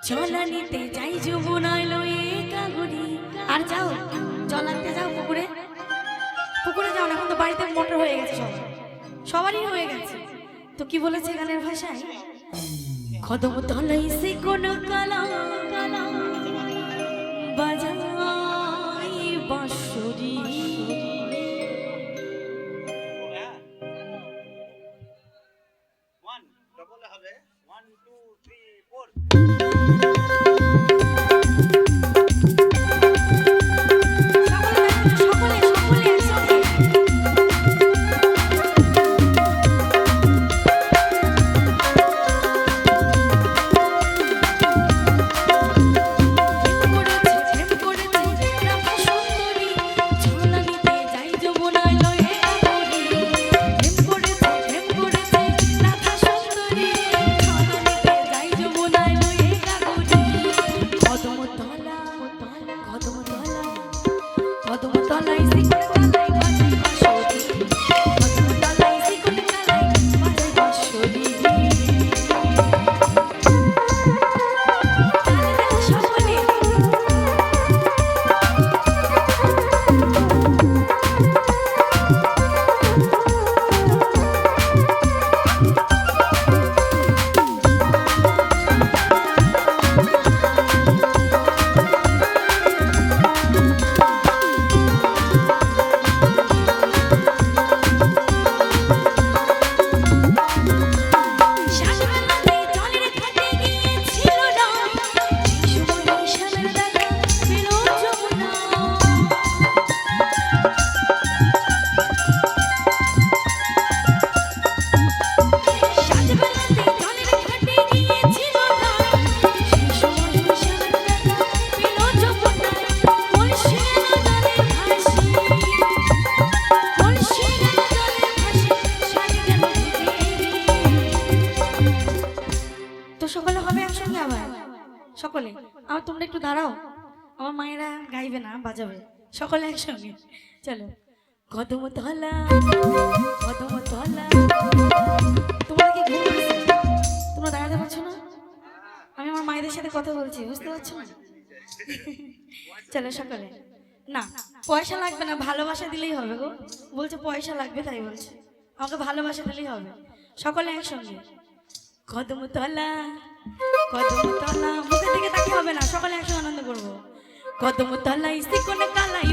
চলানিতে যাই যমুনায় লয়ে কাগরি। আর যাও চলাতে যাও পুকুরে, পুকুরে যাও না, এখন তো বাড়িতে মোটর হয়ে গেছে, সবারই হয়ে গেছে। তো কি বলেছে গানের ভাষায়, কদম তলাই সে কোন কালা কালা বাজাই বাঁশরি। সকলে আমার তোমরা একটু দাঁড়াও, আমার মায়েরা গাইবে না বাজাবে, সকলে একসঙ্গে চলো। কদম তলা কদম তলা, তোমরা কি ঘুম আসছে? তোমরা দাঁড়াতে পারছো না? আমি আমার মায়েদের সাথে কথা বলছি, বুঝতে পারছো না? চলো সকলে, না পয়সা লাগবে না, ভালোবাসা দিলেই হবে গো। বলছে পয়সা লাগবে, তাই বলছে আমাকে ভালোবাসা দিলেই হবে। সকলে একসঙ্গে কদম তলা কদম তলা, মুখের দিকে তাকিয়ে হবে না, সকলে একসঙ্গে আনন্দ করবো। কদম তলা ইসি কোন কালাই